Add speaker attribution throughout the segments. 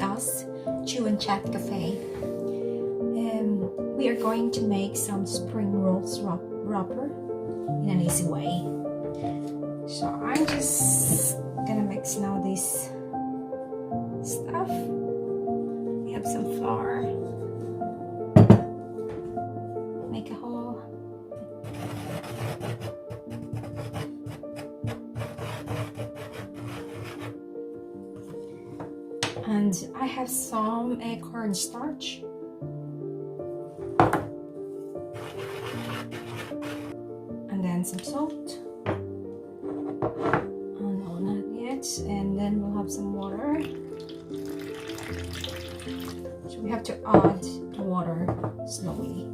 Speaker 1: us, Chew and Chat Cafe. We are going to make some spring rolls wrapper in an easy way. So I'm just gonna mix now this stuff. We have some flour. Make a hole. And I have some cornstarch. And then some salt. Oh no, not yet. And then we'll have some water. So we have to add water slowly.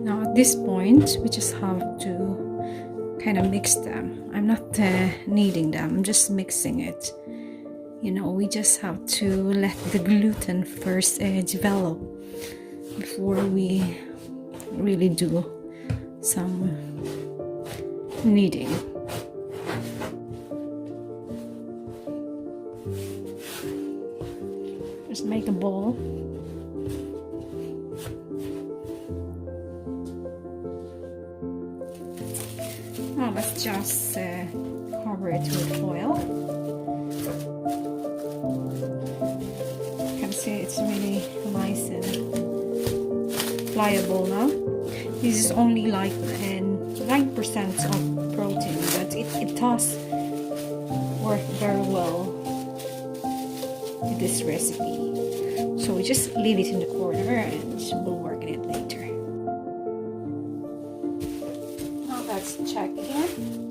Speaker 1: Now at this point, we just have to kind of mix them. I'm not kneading them, I'm just mixing it. You know, we just have to let the gluten first develop before we really do some kneading. Just make a ball. Now let's just cover it with foil. You can see it's really nice and pliable now. This is only like 9% of protein, but it does work very well with this recipe. So we just leave it in the corner and we'll work on it later. Now let's check again.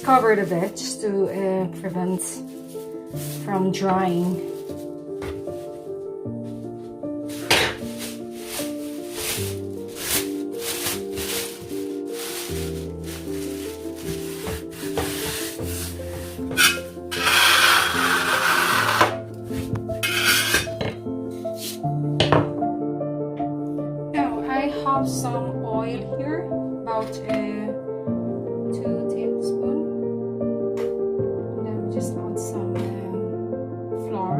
Speaker 1: cover it a bit just to prevent from drying. Now I have some oil here, about 2 tablespoons. And then just add some flour.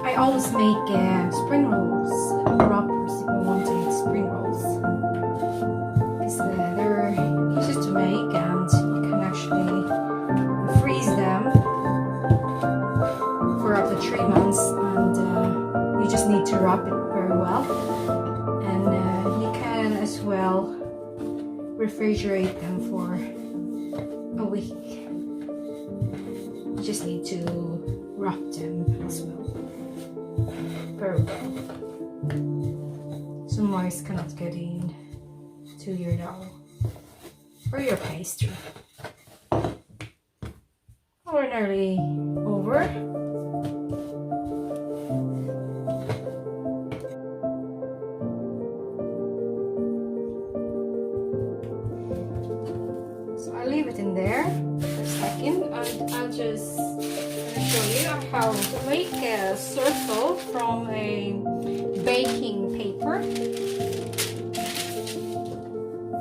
Speaker 1: I always make spring rolls wrappers if I want to eat spring rolls, because they're easy to make and you can actually freeze them for up to 3 months, and you just need to wrap it very well, and you can as well refrigerate them for a week. You just need to wrap them as well very well, so moist cannot get in to your dough or your pastry. We're nearly over. So I'll leave it in there for a second, and I'll just show you how to make a circle from a baking paper.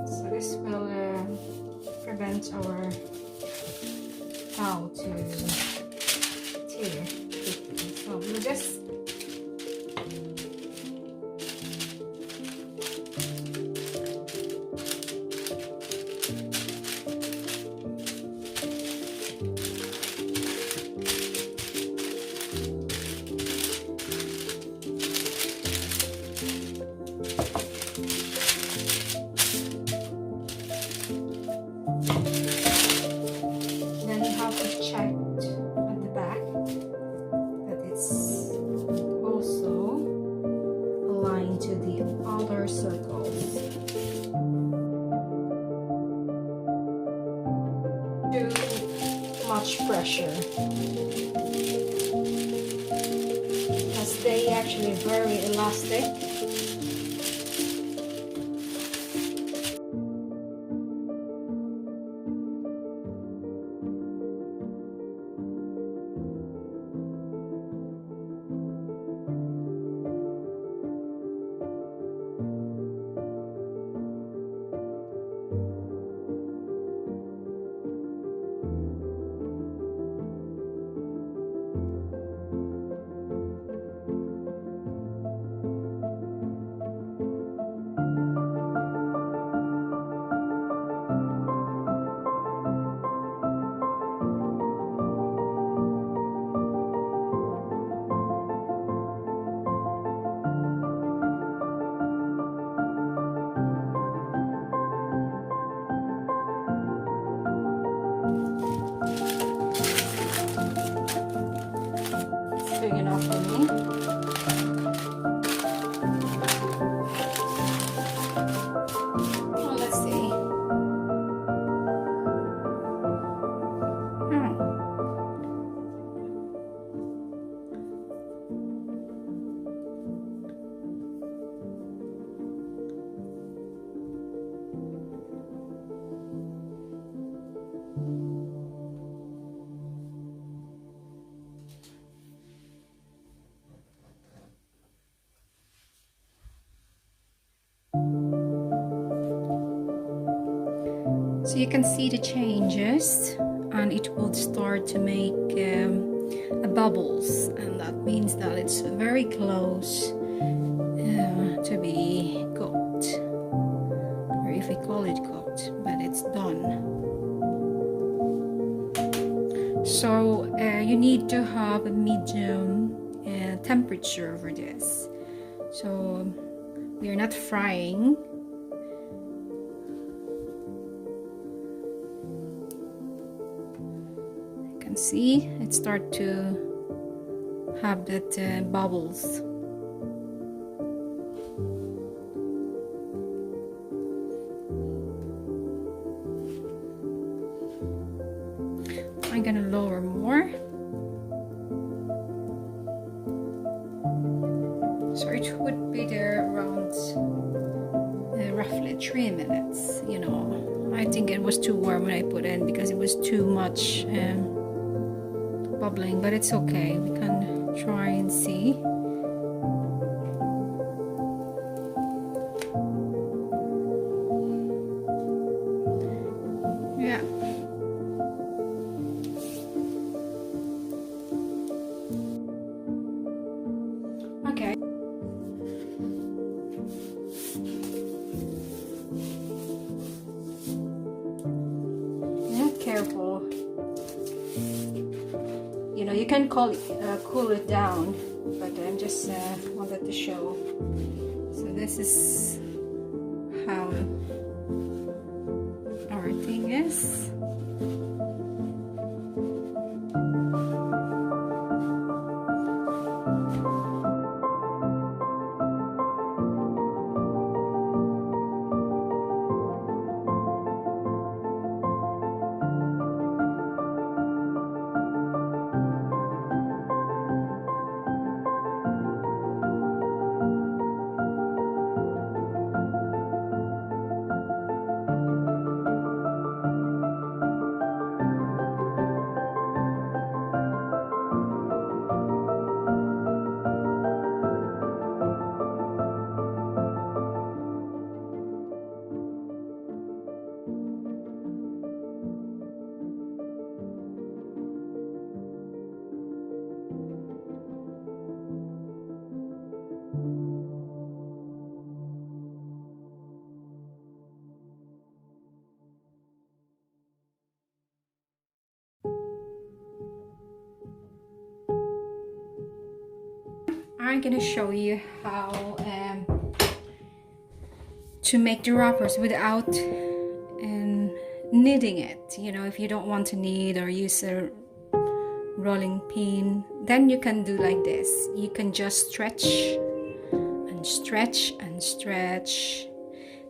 Speaker 1: So this will prevent our dough to tear quickly. So we'll just then you have to check at the back that it's also aligned to the other circles. Too much pressure, as they actually very elastic. you can see the changes, and it will start to make bubbles, and that means that it's very close to be cooked, or if we call it cooked, but it's done. So you need to have a medium temperature over this. So we are not frying. You can see it start to have that bubbles. I'm gonna lower more. So it would be there around roughly 3 minutes. You know, I think it was too warm when I put in because it was too much bubbling, but it's okay. We can try and see. Yeah. Okay. Yeah, careful. You know, you can cool it down, but I'm just wanted to show. So this is how our thing is. I'm gonna show you how to make the wrappers without kneading it. You know, if you don't want to knead or use a rolling pin, then you can do like this. You can just stretch and stretch and stretch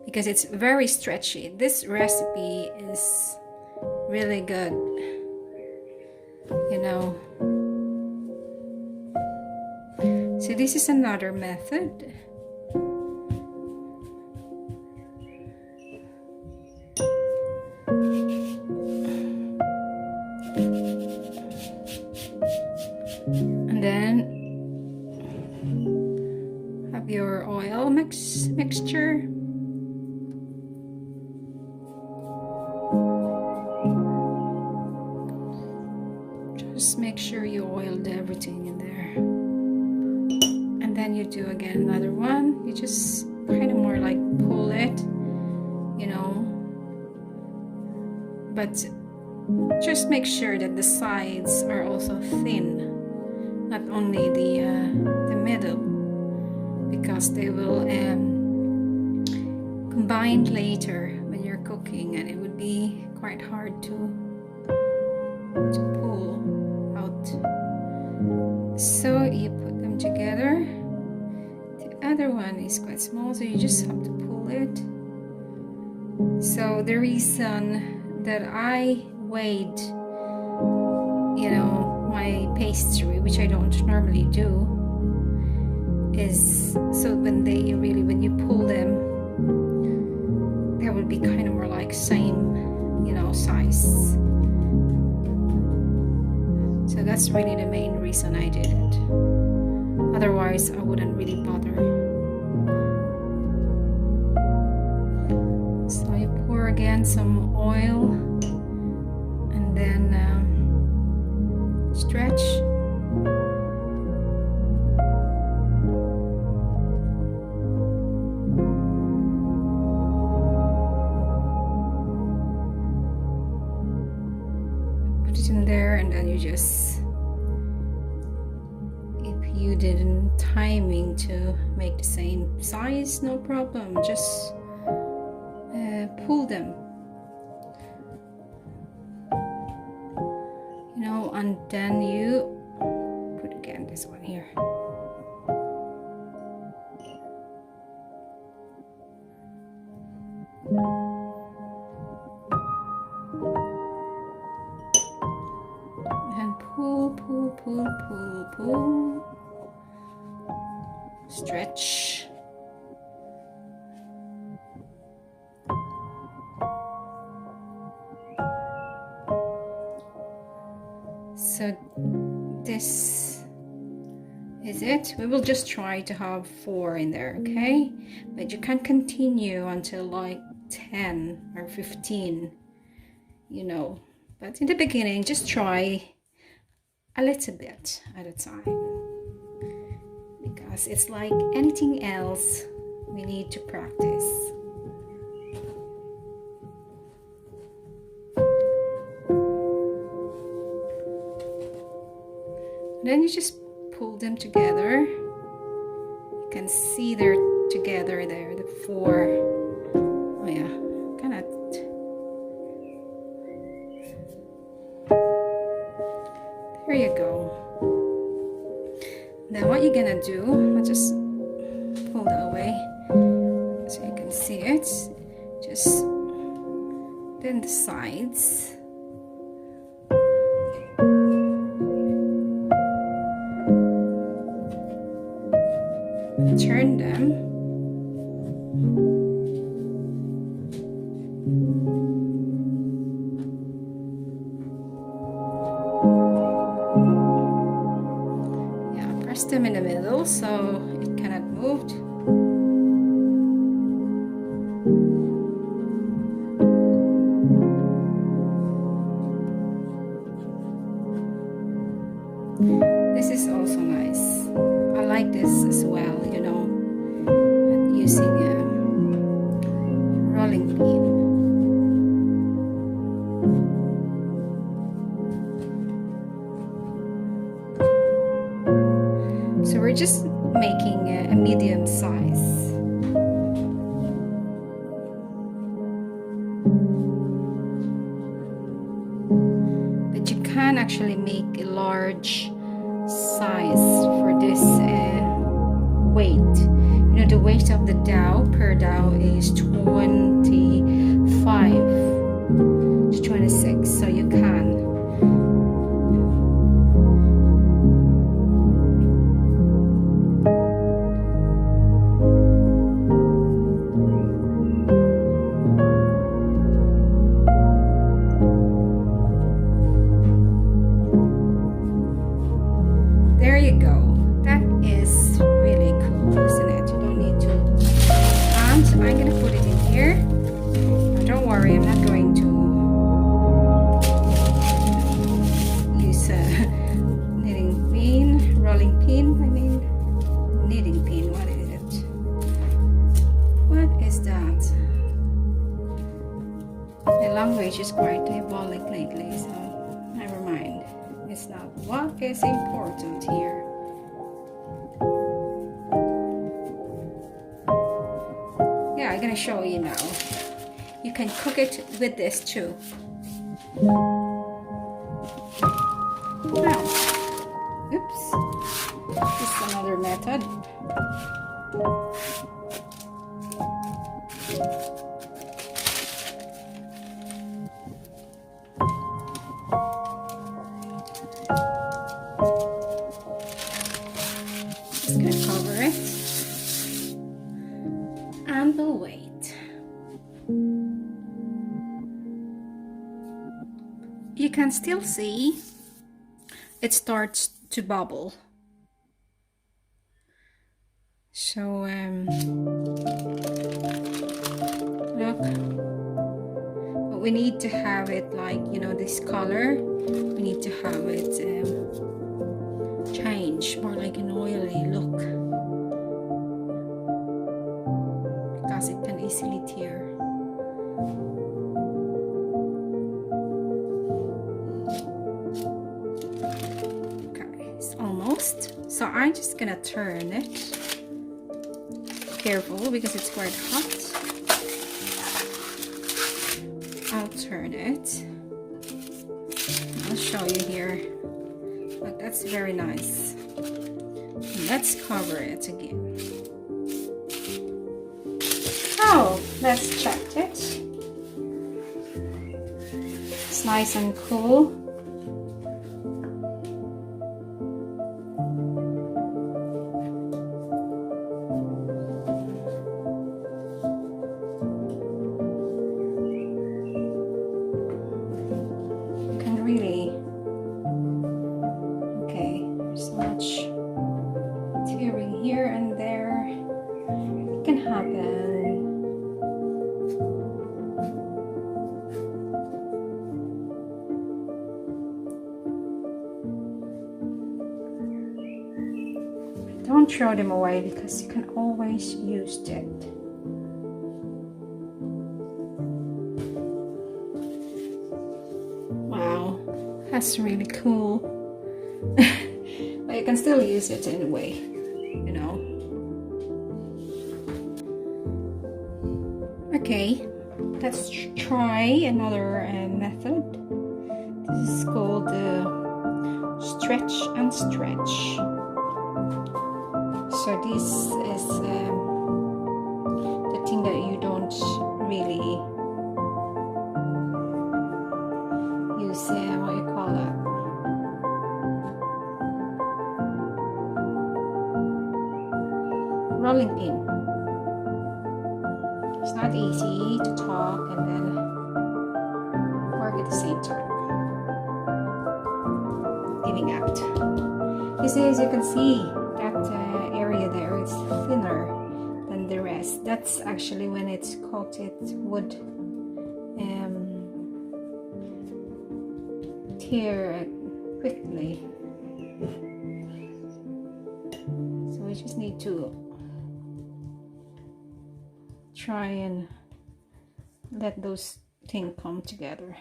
Speaker 1: because it's very stretchy. This recipe is really good, you know. So this is another method. And then have your oil mixture. Just make sure you oiled everything in there. And then you do again another one. You just kind of more like pull it, you know, but just make sure that the sides are also thin, not only the middle, because they will combine later when you're cooking, and it would be quite hard to pull out. So you put them together. The other one is quite small, so you just have to pull it. So the reason that I weighed, you know, my pastry, which I don't normally do, is so when you pull them, they will be kind of more like same, you know, size. So that's really the main reason I did it. Otherwise, I wouldn't really bother. So you pour again some oil, and then stretch. Put it in there, and then you just, if you didn't timing to make the same size, no problem, just pull them, you know, and then you put again this one here. And pull, pull, pull, pull, pull, stretch. So this is it. We will just try to have 4 in there, okay? But you can continue until like 10 or 15, you know. But in the beginning, just try a little bit at a time, because it's like anything else, we need to practice. Then you just pull them together. You can see they're together there, the 4. Oh yeah, kind of. There you go. Then what you're gonna do, I'll just pull that away so you can see it. Just then the sides. Turn them. Yeah, press them in the middle so it cannot move. This is also nice. I like this as well, you know, using a rolling pin. So we're just making a medium size. But you can actually make a large size for this weight. You know, the weight of the dough per dough is 25 to 26, so you can. There you go. That is really cool, isn't it? You don't need to. And I'm gonna put it in here. Now, don't worry, I'm not going to use a knitting pin, rolling pin. I mean, knitting pin. What is it? What is that? The language is quite diabolic lately, so never mind. It's not what is important here. Yeah, I'm gonna show you now. You can cook it with this too. Now, oops, this is another method. Just gonna cover it and we'll wait. You can still see it starts to bubble. So look, but we need to have it like, you know, this color, we need to have it change more like an oily look, because it can easily tear. Okay, it's almost. So I'm just gonna turn it. Careful because it's quite hot. I'll turn it. I'll show you here. Look, that's very nice. And let's cover it again. Oh, let's check it. It's nice and cool. Really, okay, there's so much tearing here and there. It can happen. Don't throw them away because you can always use it. That's really cool. But you can still use it anyway, you know. Okay, let's try another method. This is called stretch and stretch. So this is the thing that you don't really use, what you call it, rolling pin. It's not easy to talk and then work at the same time. Giving out. You see, as you can see, that area there is thinner than the rest. That's actually when it's coated wood. Tear quickly, so we just need to try and let those things come together.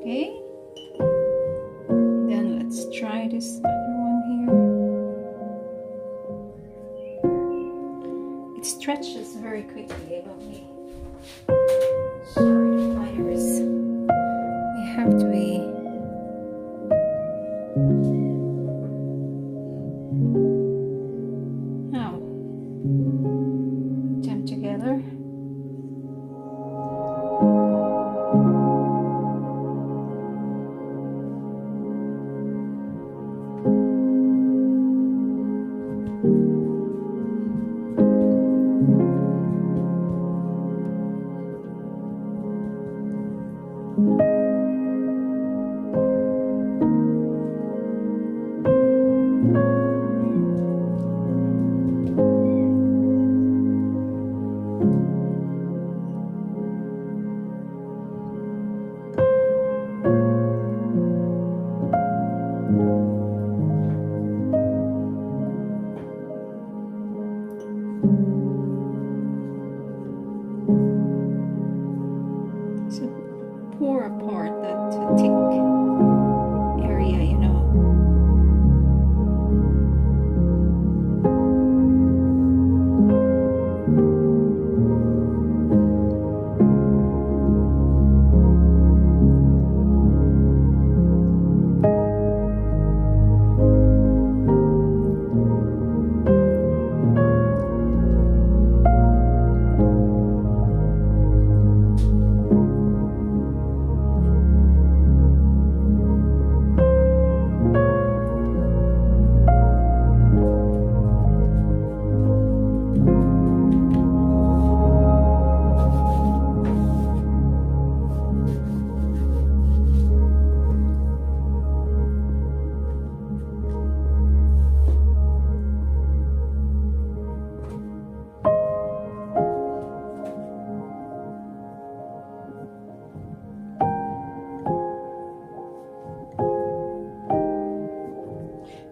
Speaker 1: Okay, then let's try this other one here. It stretches very quickly, but sorry, the pliers. We have to be now put them together.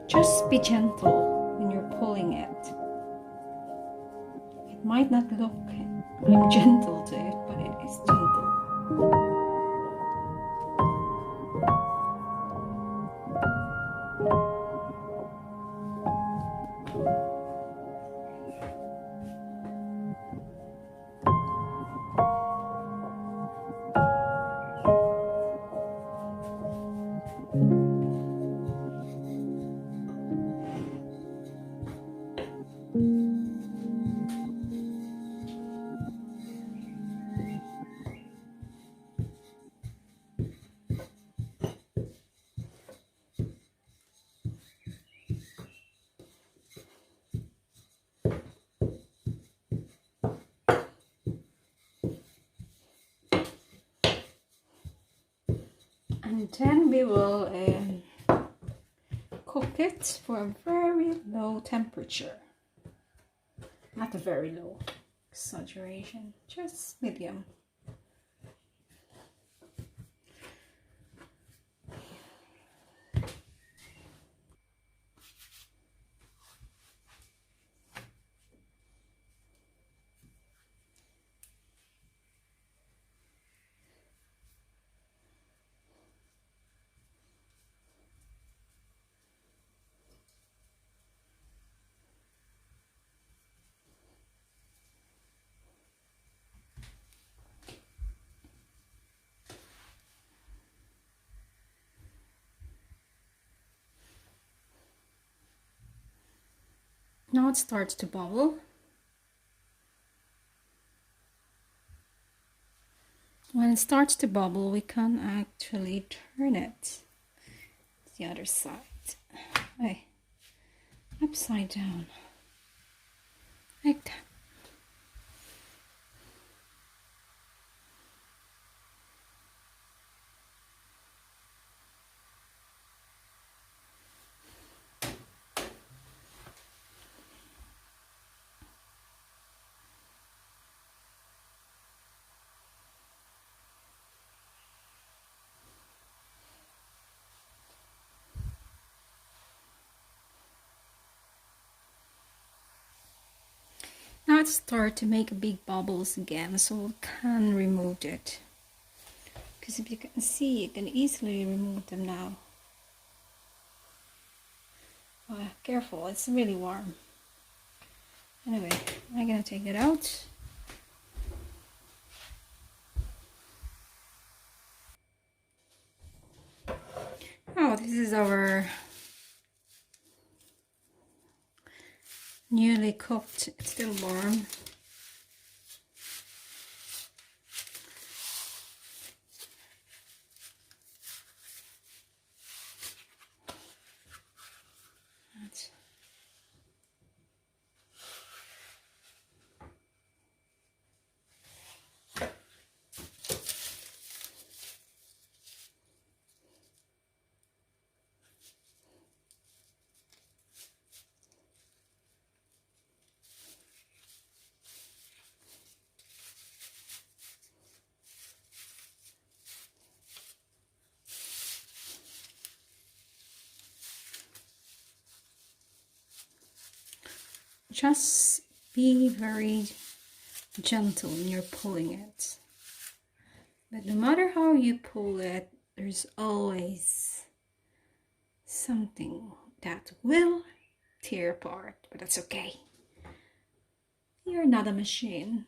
Speaker 1: Just be gentle when you're pulling it. It might not look I'm gentle to it, but it is gentle. And then we will cook it for a very low temperature. Not a very low, exaggeration, just medium. Now it starts to bubble. When it starts to bubble, we can actually turn it to the other side. Hey, upside down. Like that. Now it starts to make big bubbles again, so we can remove it. Because if you can see, you can easily remove them now. Oh, careful, it's really warm. Anyway, I'm gonna take it out. Oh, this is our newly cooked. It's still warm. Just be very gentle when you're pulling it. But no matter how you pull it, there's always something that will tear apart, but that's okay. You're not a machine.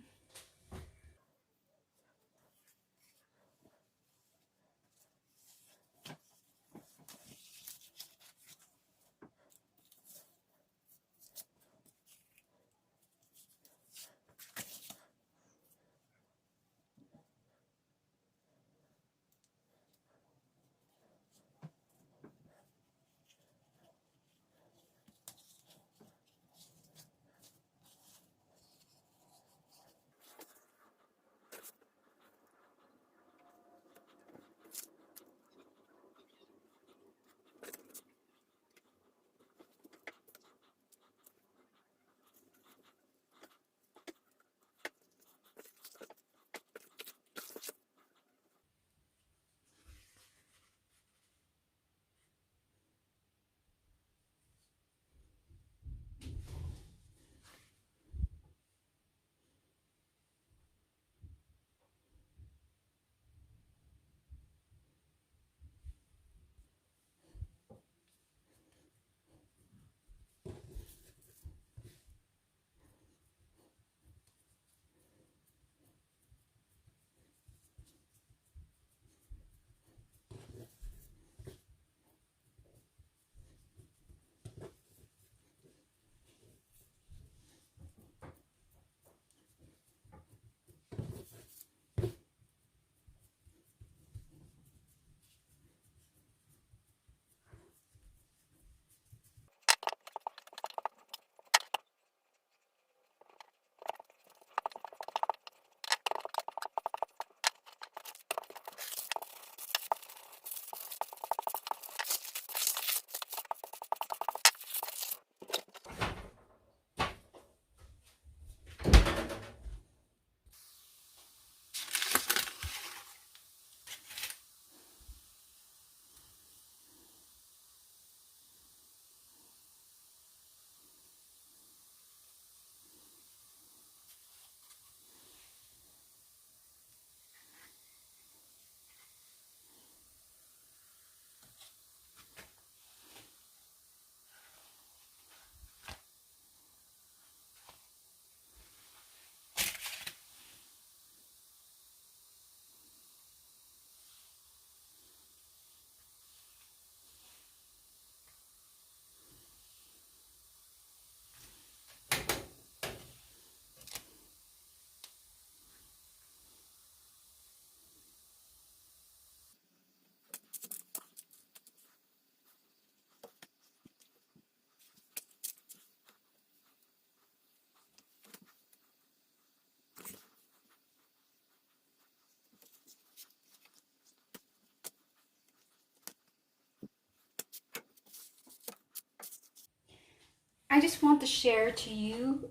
Speaker 1: just want to share to you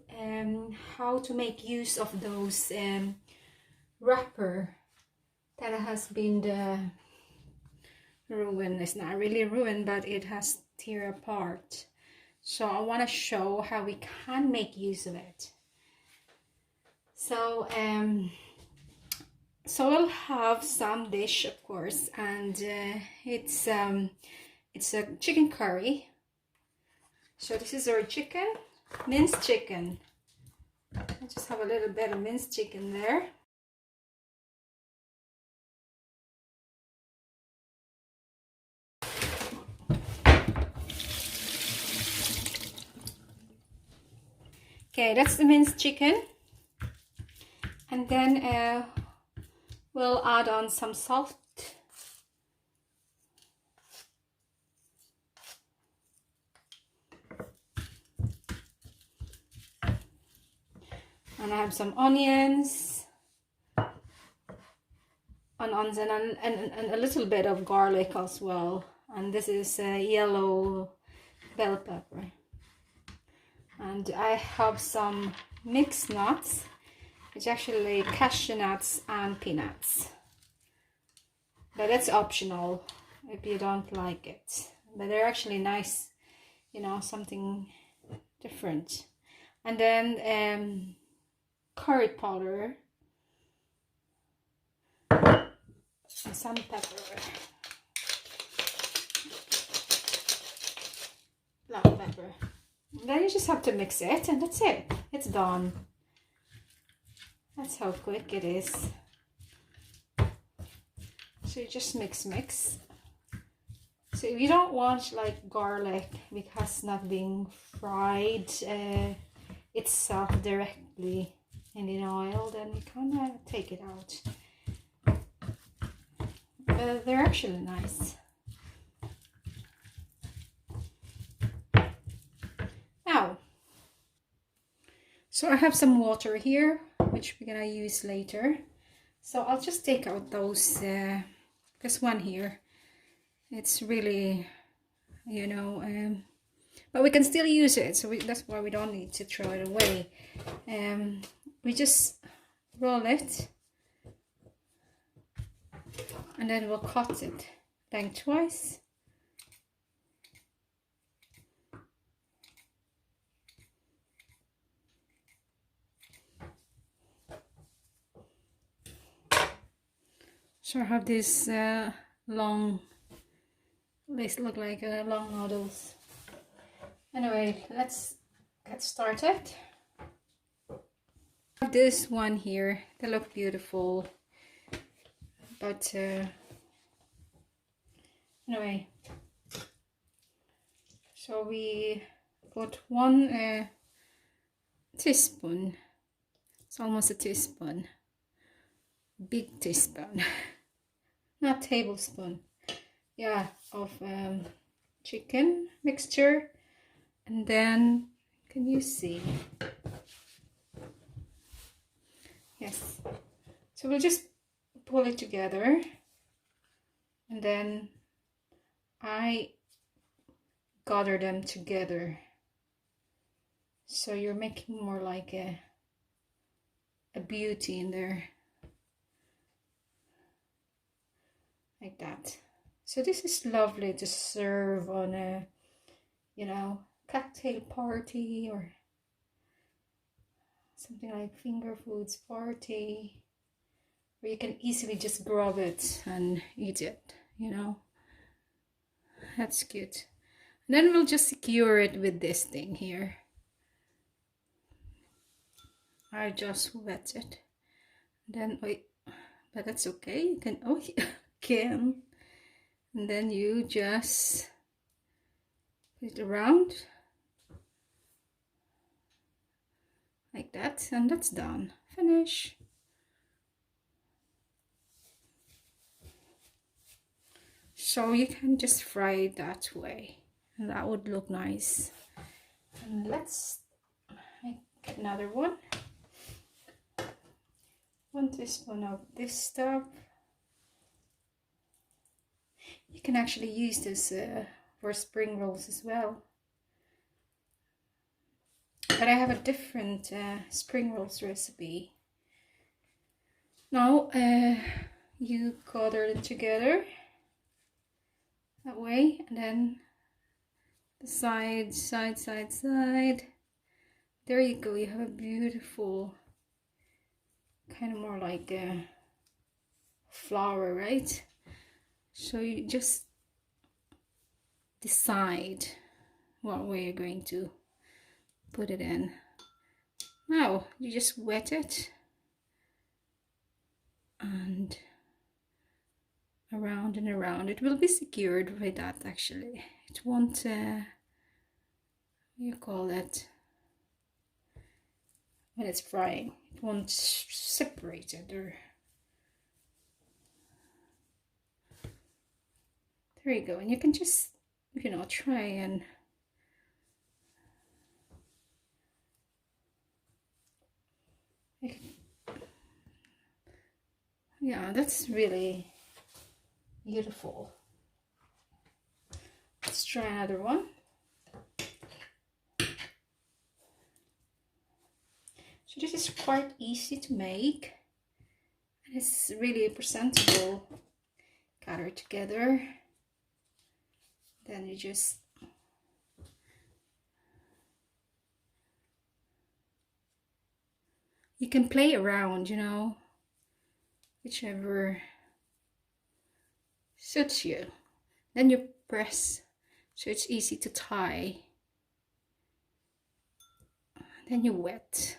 Speaker 1: how to make use of those wrapper that has been ruined. It's not really ruined, but it has tear apart. So I want to show how we can make use of it. So we'll have some dish, of course, and it's a chicken curry. So this is our chicken, minced chicken. I just have a little bit of minced chicken there. Okay, that's the minced chicken. And then we'll add on some salt. And I have some onions and a little bit of garlic as well. And this is yellow bell pepper. And I have some mixed nuts, which actually cashew nuts and peanuts. But that's optional if you don't like it. But they're actually nice, you know, something different. And then curry powder and some pepper, black pepper. And then you just have to mix it, and that's it. It's done. That's how quick it is. So you just mix. So if you don't want like garlic because not being fried itself directly in the oil, then you kind of take it out. They're actually nice. Now, so I have some water here, which we're gonna use later. So I'll just take out those, this one here. It's really, you know, but we can still use it, so that's why we don't need to throw it away. We just roll it, and then we'll cut it lengthwise. So I have this long, these look like long noodles. Anyway, let's get started. This one here, they look beautiful, but anyway, so we put 1 teaspoon, it's almost a teaspoon, big teaspoon, not tablespoon, yeah, of chicken mixture. And then, can you see? Yes. So we'll just pull it together, and then I gather them together. So you're making more like a beauty in there. Like that. So this is lovely to serve on a, you know, cocktail party or something like finger foods party, where you can easily just grab it and eat it, you know. That's good. And then we'll just secure it with this thing here. I just wet it. Then wait, but that's okay. You can, oh, can. And then you just put it around like that, and that's done. Finish. So you can just fry it that way, and that would look nice. And let's make another one. 1 teaspoon of this stuff. You can actually use this for spring rolls as well. But I have a different spring rolls recipe. Now you gather them together that way, and then the side, side, side, side. There you go. You have a beautiful, kind of more like a flower, right? So you just decide what way you're going to put it in. Now you just wet it and around and around. It will be secured by that actually. It won't, what do you call it? When it's frying, it won't separate it or. There you go. And you can just, you know, try and yeah, that's really beautiful. Let's try another one. So this is quite easy to make, and it's really presentable. Gather together, then you just you can play around, you know, whichever suits you. Then you press so it's easy to tie. Then you wet.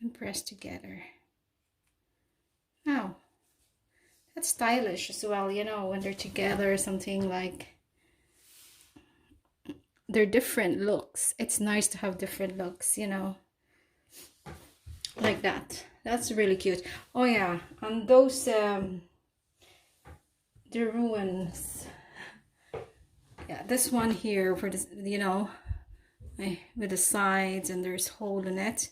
Speaker 1: And press together. Now, that's stylish as well, you know, when they're together, something like they're different looks. It's nice to have different looks, you know, like that. That's really cute. Oh yeah, and those the ruins. Yeah, this one here for this, you know, with the sides and there's hole in it.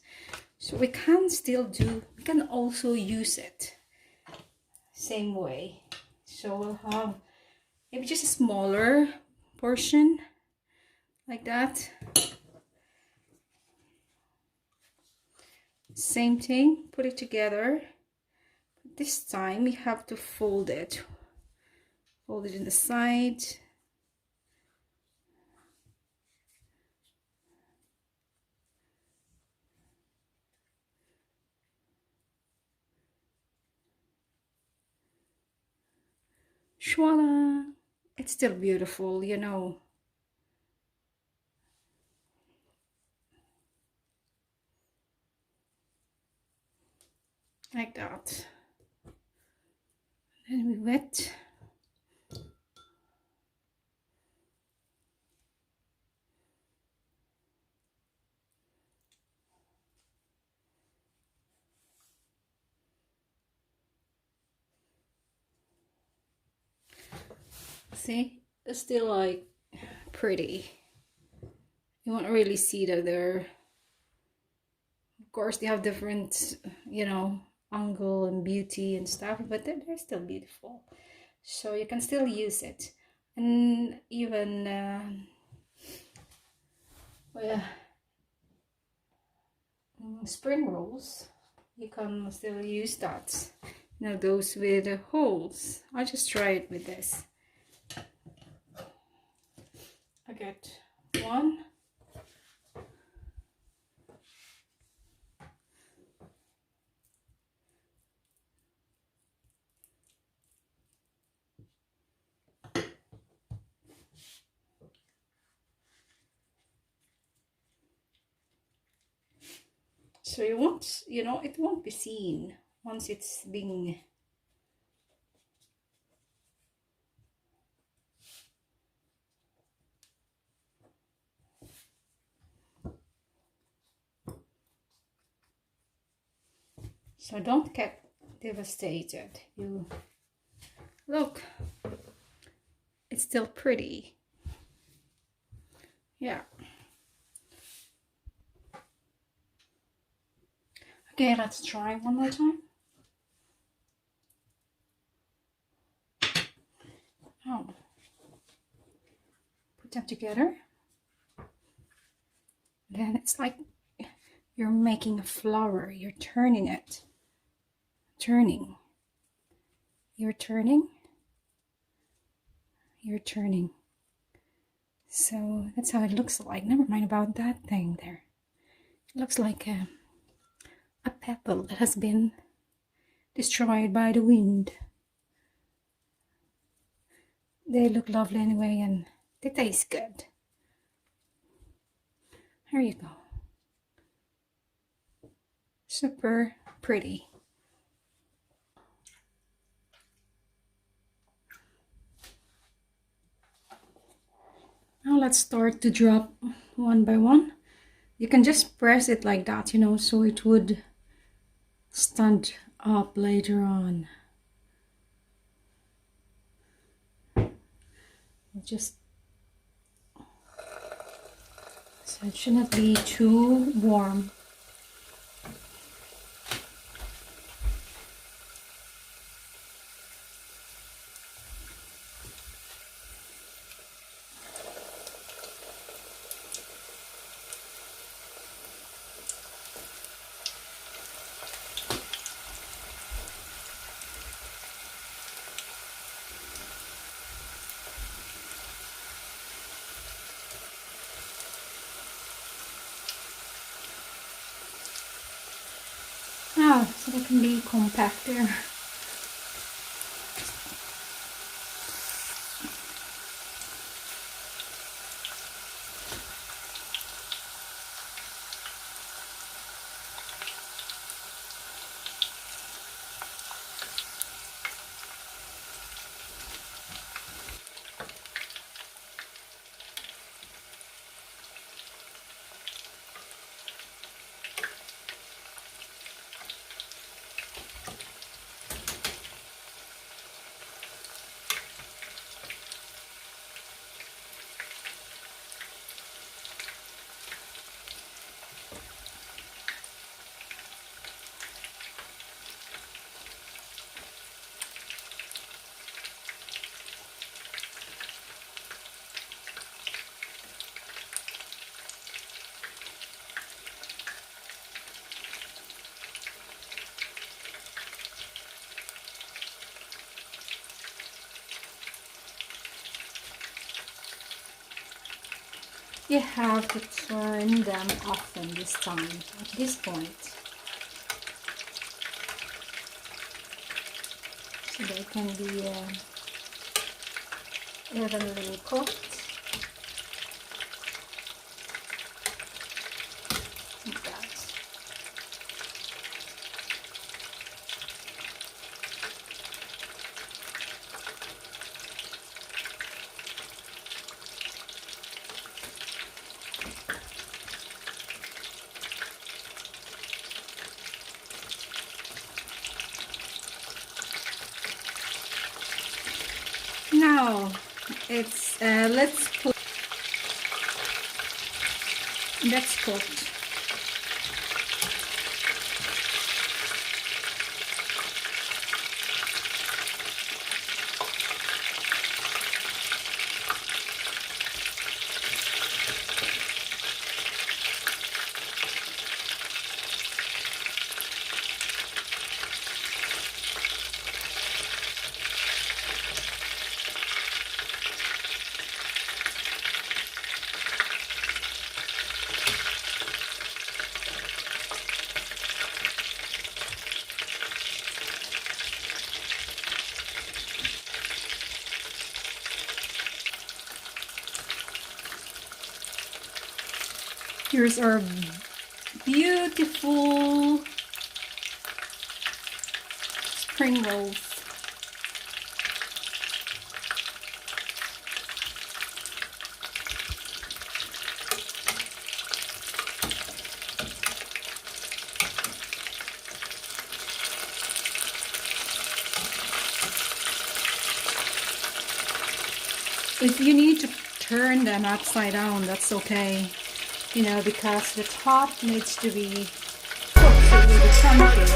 Speaker 1: So we can still do, we can also use it same way. So we'll have maybe just a smaller portion like that. Same thing, put it together. This time you have to fold it. Fold it in the side. Voila! It's still beautiful, you know. Like that. Then we wet. See, it's still like pretty. You won't really see that they're, of course they have different, you know, angle and beauty and stuff, but they're still beautiful. So you can still use it. And even well, spring rolls, you can still use that. You know, those with the holes. I'll just try it with this. I get one. So you won't, you know, it won't be seen once it's being so don't get devastated. You look, it's still pretty. Yeah. Okay, let's try one more time. together. Then it's like you're making a flower. You're turning it. Turning. You're turning. You're turning. So that's how it looks like. Never mind about that thing there. It looks like a pebble that has been destroyed by the wind. They look lovely anyway, and they taste good. There you go. Super pretty. Now let's start to drop one by one. You can just press it like that, you know, so it would stand up later on. Just so it shouldn't be too warm. So they can be compact there. You have to turn them often this time, at this point, so they can be evenly cooked. Like that. Now it's let's cook. Here's our beautiful spring rolls. If you need to turn them upside down, that's okay. You know, because the top needs to be cooked so it will be crunchy.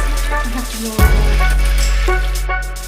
Speaker 1: You have to roll it.